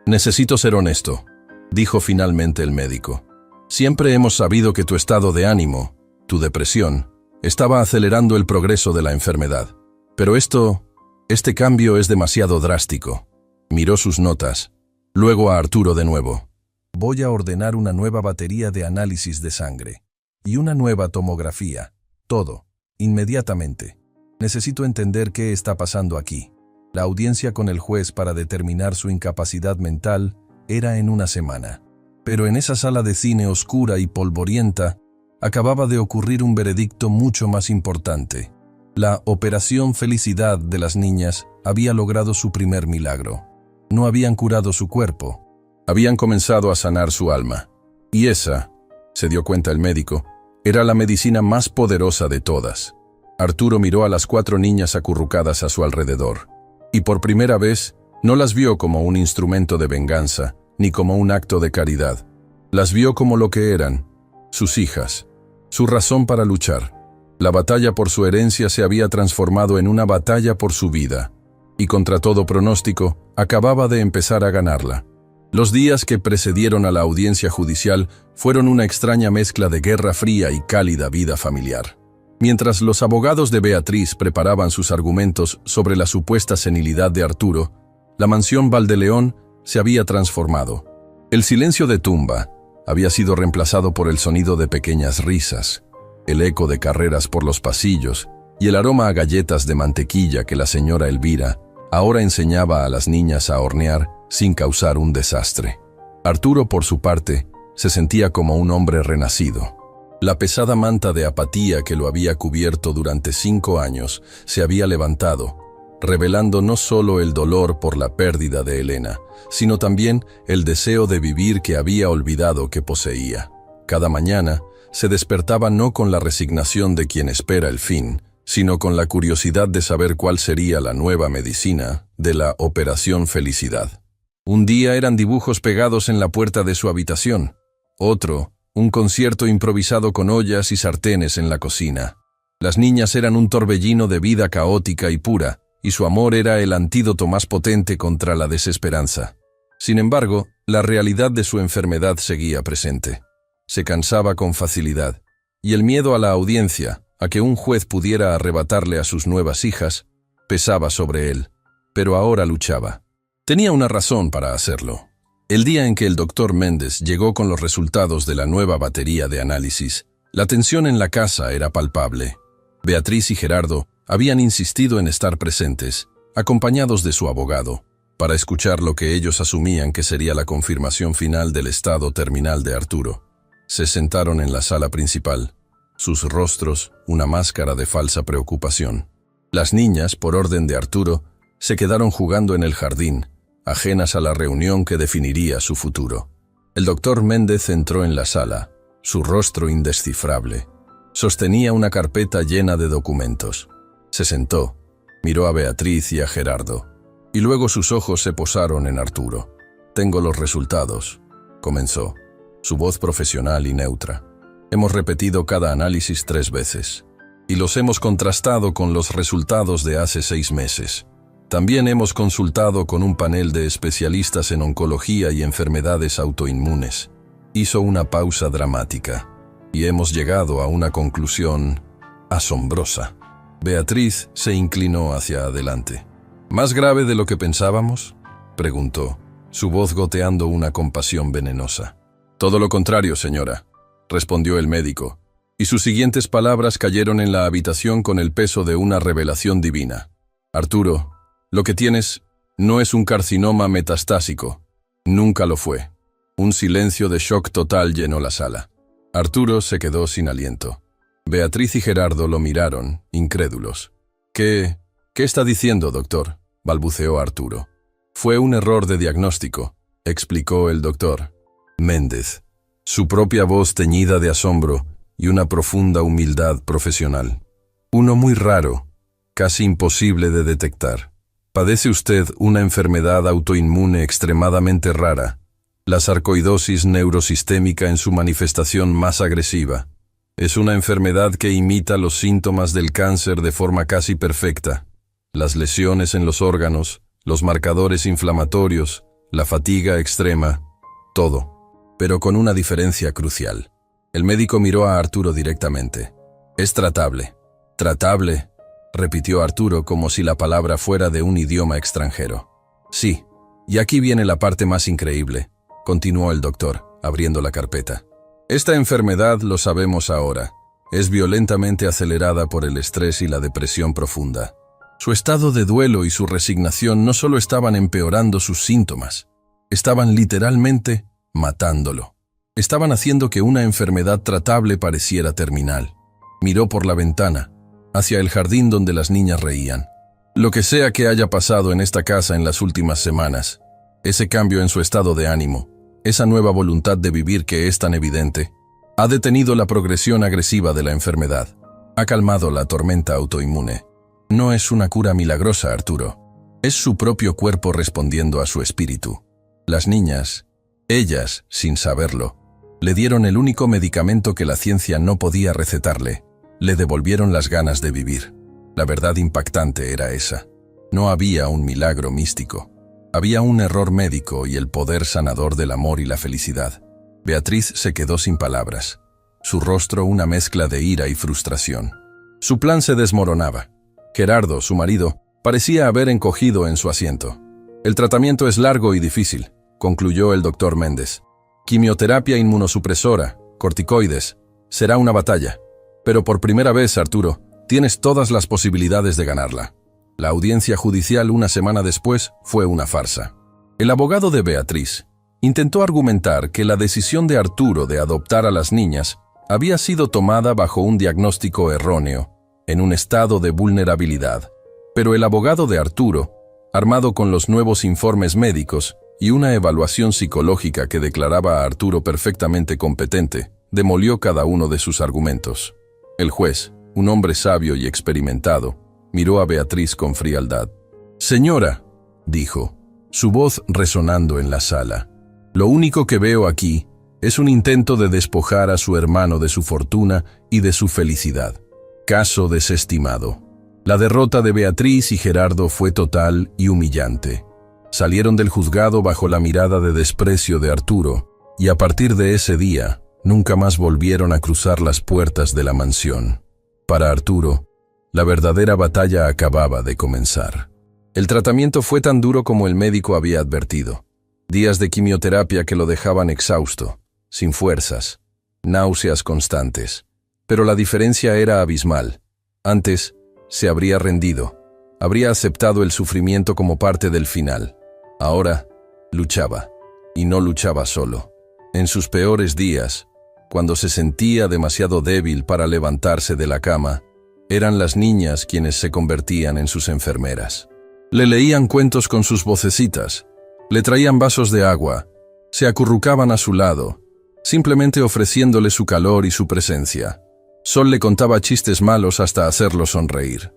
necesito ser honesto», dijo finalmente el médico. «Siempre hemos sabido que tu estado de ánimo, tu depresión, estaba acelerando el progreso de la enfermedad. Pero este cambio es demasiado drástico». Miró sus notas, luego a Arturo de nuevo. «Voy a ordenar una nueva batería de análisis de sangre. Y una nueva tomografía. Todo. Inmediatamente. Necesito entender qué está pasando aquí». La audiencia con el juez para determinar su incapacidad mental era en una semana. Pero en esa sala de cine oscura y polvorienta, acababa de ocurrir un veredicto mucho más importante. La Operación Felicidad de las niñas había logrado su primer milagro. No habían curado su cuerpo. Habían comenzado a sanar su alma. Y esa, se dio cuenta el médico, era la medicina más poderosa de todas. Arturo miró a las 4 niñas acurrucadas a su alrededor. Y por primera vez, no las vio como un instrumento de venganza, ni como un acto de caridad. Las vio como lo que eran, sus hijas, su razón para luchar. La batalla por su herencia se había transformado en una batalla por su vida, y contra todo pronóstico, acababa de empezar a ganarla. Los días que precedieron a la audiencia judicial fueron una extraña mezcla de guerra fría y cálida vida familiar. Mientras los abogados de Beatriz preparaban sus argumentos sobre la supuesta senilidad de Arturo, la mansión Valdeleón se había transformado. El silencio de tumba había sido reemplazado por el sonido de pequeñas risas, el eco de carreras por los pasillos y el aroma a galletas de mantequilla que la señora Elvira ahora enseñaba a las niñas a hornear sin causar un desastre. Arturo, por su parte, se sentía como un hombre renacido. La pesada manta de apatía que lo había cubierto durante 5 años se había levantado, revelando no solo el dolor por la pérdida de Elena, sino también el deseo de vivir que había olvidado que poseía. Cada mañana se despertaba no con la resignación de quien espera el fin, sino con la curiosidad de saber cuál sería la nueva medicina de la Operación Felicidad. Un día eran dibujos pegados en la puerta de su habitación, otro, un concierto improvisado con ollas y sartenes en la cocina. Las niñas eran un torbellino de vida caótica y pura, y su amor era el antídoto más potente contra la desesperanza. Sin embargo, la realidad de su enfermedad seguía presente. Se cansaba con facilidad, y el miedo a la audiencia, a que un juez pudiera arrebatarle a sus nuevas hijas, pesaba sobre él. Pero ahora luchaba. Tenía una razón para hacerlo. El día en que el doctor Méndez llegó con los resultados de la nueva batería de análisis, la tensión en la casa era palpable. Beatriz y Gerardo habían insistido en estar presentes, acompañados de su abogado, para escuchar lo que ellos asumían que sería la confirmación final del estado terminal de Arturo. Se sentaron en la sala principal, sus rostros una máscara de falsa preocupación. Las niñas, por orden de Arturo, se quedaron jugando en el jardín, ajenas a la reunión que definiría su futuro. El doctor Méndez entró en la sala, su rostro indescifrable. Sostenía una carpeta llena de documentos. Se sentó, Miró a Beatriz y a Gerardo, y luego sus ojos se posaron en Arturo. «Tengo los resultados», comenzó, su voz profesional y neutra. «Hemos repetido cada análisis 3 veces, y los hemos contrastado con los resultados de hace 6 meses. También hemos consultado con un panel de especialistas en oncología y enfermedades autoinmunes». Hizo una pausa dramática, y hemos llegado a una conclusión asombrosa. Beatriz se inclinó hacia adelante. «¿Más grave de lo que pensábamos?», preguntó, su voz goteando una compasión venenosa. «Todo lo contrario, señora», respondió el médico, y sus siguientes palabras cayeron en la habitación con el peso de una revelación divina. «Arturo, lo que tienes no es un carcinoma metastásico. Nunca lo fue». Un silencio de shock total llenó la sala. Arturo se quedó sin aliento. Beatriz y Gerardo lo miraron, incrédulos. ¿Qué está diciendo, doctor?», balbuceó Arturo. «Fue un error de diagnóstico», explicó el doctor Méndez, su propia voz teñida de asombro y una profunda humildad profesional. «Uno muy raro, casi imposible de detectar. Padece usted una enfermedad autoinmune extremadamente rara, la sarcoidosis neurosistémica en su manifestación más agresiva. Es una enfermedad que imita los síntomas del cáncer de forma casi perfecta. Las lesiones en los órganos, los marcadores inflamatorios, la fatiga extrema, todo. Pero con una diferencia crucial». El médico miró a Arturo directamente. «Es tratable». «Tratable», repitió Arturo como si la palabra fuera de un idioma extranjero. «Sí, y aquí viene la parte más increíble», continuó el doctor, abriendo la carpeta. «Esta enfermedad, lo sabemos ahora, es violentamente acelerada por el estrés y la depresión profunda. Su estado de duelo y su resignación no solo estaban empeorando sus síntomas, estaban literalmente matándolo. Estaban haciendo que una enfermedad tratable pareciera terminal». Miró por la ventana, hacia el jardín donde las niñas reían. «Lo que sea que haya pasado en esta casa en las últimas semanas, ese cambio en su estado de ánimo, esa nueva voluntad de vivir que es tan evidente, ha detenido la progresión agresiva de la enfermedad, ha calmado la tormenta autoinmune. No es una cura milagrosa, Arturo. Es su propio cuerpo respondiendo a su espíritu. Las niñas, ellas, sin saberlo, le dieron el único medicamento que la ciencia no podía recetarle. Le devolvieron las ganas de vivir. La verdad impactante era esa. No había un milagro místico. Había un error médico y el poder sanador del amor y la felicidad». Beatriz se quedó sin palabras. Su rostro una mezcla de ira y frustración. Su plan se desmoronaba. Gerardo, su marido, parecía haber encogido en su asiento. «El tratamiento es largo y difícil», concluyó el doctor Méndez. «Quimioterapia inmunosupresora, corticoides, será una batalla. Pero por primera vez, Arturo, tienes todas las posibilidades de ganarla». La audiencia judicial una semana después fue una farsa. El abogado de Beatriz intentó argumentar que la decisión de Arturo de adoptar a las niñas había sido tomada bajo un diagnóstico erróneo, en un estado de vulnerabilidad. Pero el abogado de Arturo, armado con los nuevos informes médicos y una evaluación psicológica que declaraba a Arturo perfectamente competente, demolió cada uno de sus argumentos. El juez, un hombre sabio y experimentado, miró a Beatriz con frialdad. «Señora», dijo, su voz resonando en la sala, «lo único que veo aquí es un intento de despojar a su hermano de su fortuna y de su felicidad. Caso desestimado». La derrota de Beatriz y Gerardo fue total y humillante. Salieron del juzgado bajo la mirada de desprecio de Arturo, y a partir de ese día, nunca más volvieron a cruzar las puertas de la mansión. Para Arturo, la verdadera batalla acababa de comenzar. El tratamiento fue tan duro como el médico había advertido. Días de quimioterapia que lo dejaban exhausto, sin fuerzas, náuseas constantes. Pero la diferencia era abismal. Antes, se habría rendido, habría aceptado el sufrimiento como parte del final. Ahora, luchaba, y no luchaba solo. En sus peores días, cuando se sentía demasiado débil para levantarse de la cama, eran las niñas quienes se convertían en sus enfermeras. Le leían cuentos con sus vocecitas, le traían vasos de agua, se acurrucaban a su lado, simplemente ofreciéndole su calor y su presencia. Sol le contaba chistes malos hasta hacerlo sonreír.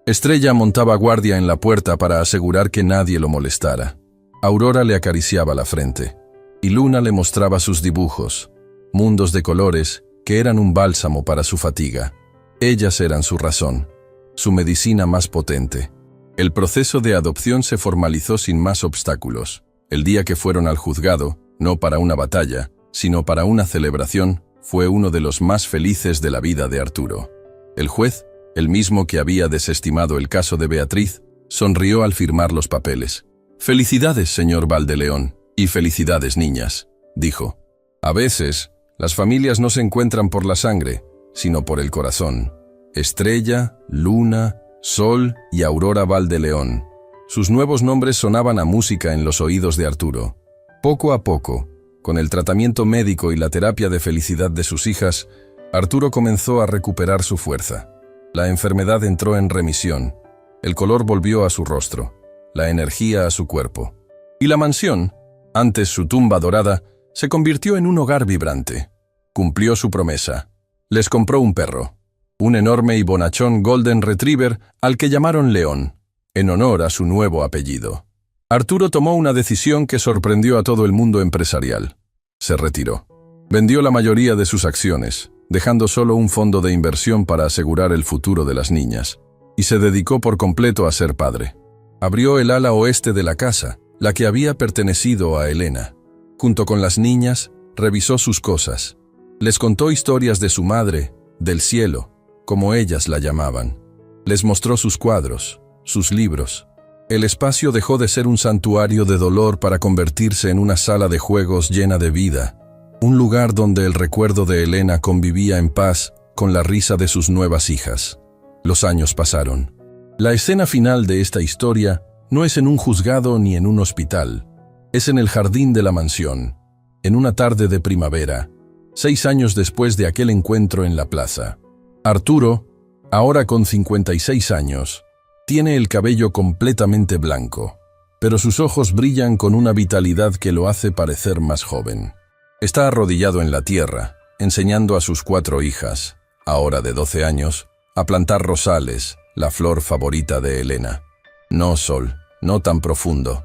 Estrella montaba guardia en la puerta para asegurar que nadie lo molestara. Aurora le acariciaba la frente, y Luna le mostraba sus dibujos, mundos de colores que eran un bálsamo para su fatiga. Ellas eran su razón, su medicina más potente. El proceso de adopción se formalizó sin más obstáculos. El día que fueron al juzgado, no para una batalla, sino para una celebración, fue uno de los más felices de la vida de Arturo. El juez, el mismo que había desestimado el caso de Beatriz, sonrió al firmar los papeles. «Felicidades, señor Valdeleón, y felicidades, niñas», dijo. «A veces, las familias no se encuentran por la sangre, sino por el corazón. Estrella, Luna, Sol y Aurora Valdeleón». Sus nuevos nombres sonaban a música en los oídos de Arturo. Poco a poco, con el tratamiento médico y la terapia de felicidad de sus hijas, Arturo comenzó a recuperar su fuerza. La enfermedad entró en remisión, el color volvió a su rostro, la energía a su cuerpo. Y la mansión, antes su tumba dorada, se convirtió en un hogar vibrante. Cumplió su promesa. Les compró un perro, un enorme y bonachón Golden Retriever al que llamaron León, en honor a su nuevo apellido. Arturo tomó una decisión que sorprendió a todo el mundo empresarial. Se retiró. Vendió la mayoría de sus acciones, dejando solo un fondo de inversión para asegurar el futuro de las niñas, y se dedicó por completo a ser padre. Abrió el ala oeste de la casa, la que había pertenecido a Elena. Junto con las niñas, revisó sus cosas. Les contó historias de su madre, del cielo, como ellas la llamaban. Les mostró sus cuadros, sus libros. El espacio dejó de ser un santuario de dolor para convertirse en una sala de juegos llena de vida, un lugar donde el recuerdo de Elena convivía en paz con la risa de sus nuevas hijas. Los años pasaron. La escena final de esta historia no es en un juzgado ni en un hospital. Es en el jardín de la mansión, en una tarde de primavera, 6 años después de aquel encuentro en la plaza. Arturo, ahora con 56 años, tiene el cabello completamente blanco, pero sus ojos brillan con una vitalidad que lo hace parecer más joven. Está arrodillado en la tierra, enseñando a sus 4 hijas, ahora de 12 años, a plantar rosales, la flor favorita de Elena. «No, Sol, no tan profundo»,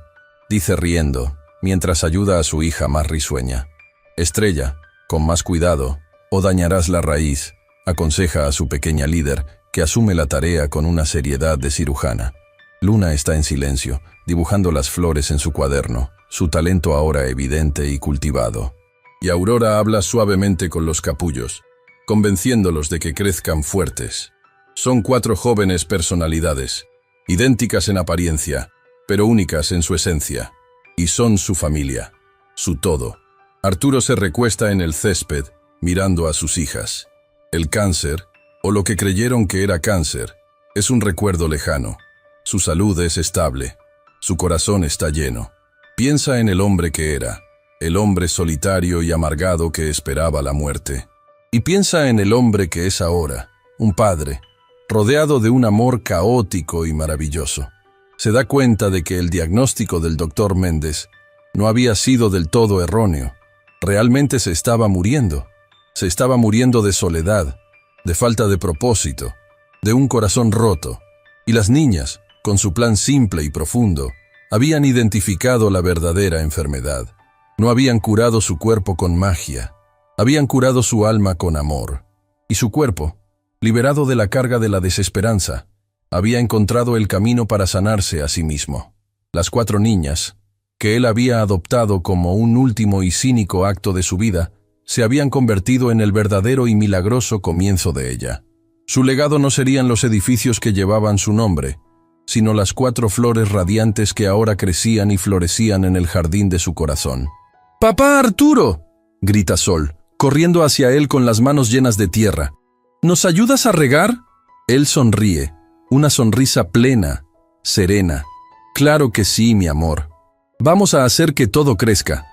dice riendo, mientras ayuda a su hija más risueña. «Estrella, con más cuidado, o dañarás la raíz», aconseja a su pequeña líder, que asume la tarea con una seriedad de cirujana. Luna está en silencio, dibujando las flores en su cuaderno, su talento ahora evidente y cultivado. Y Aurora habla suavemente con los capullos, convenciéndolos de que crezcan fuertes. Son 4 jóvenes personalidades, idénticas en apariencia, pero únicas en su esencia. Y son su familia, su todo. Arturo se recuesta en el césped, mirando a sus hijas. El cáncer, o lo que creyeron que era cáncer, es un recuerdo lejano. Su salud es estable, su corazón está lleno. Piensa en el hombre que era, el hombre solitario y amargado que esperaba la muerte. Y piensa en el hombre que es ahora, un padre, rodeado de un amor caótico y maravilloso. Se da cuenta de que el diagnóstico del doctor Méndez no había sido del todo erróneo. Realmente se estaba muriendo. Se estaba muriendo de soledad, de falta de propósito, de un corazón roto. Y las niñas, con su plan simple y profundo, habían identificado la verdadera enfermedad. No habían curado su cuerpo con magia, habían curado su alma con amor. Y su cuerpo, liberado de la carga de la desesperanza, había encontrado el camino para sanarse a sí mismo. Las 4 niñas, que él había adoptado como un último y cínico acto de su vida, se habían convertido en el verdadero y milagroso comienzo de ella. Su legado no serían los edificios que llevaban su nombre, sino las 4 flores radiantes que ahora crecían y florecían en el jardín de su corazón. «¡Papá Arturo!», grita Sol, corriendo hacia él con las manos llenas de tierra. «¿Nos ayudas a regar?». Él sonríe, una sonrisa plena, serena. «Claro que sí, mi amor. Vamos a hacer que todo crezca».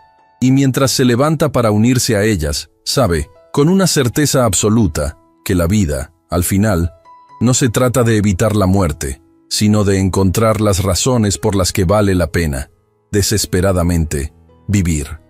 Y mientras se levanta para unirse a ellas, sabe, con una certeza absoluta, que la vida, al final, no se trata de evitar la muerte, sino de encontrar las razones por las que vale la pena, desesperadamente, vivir.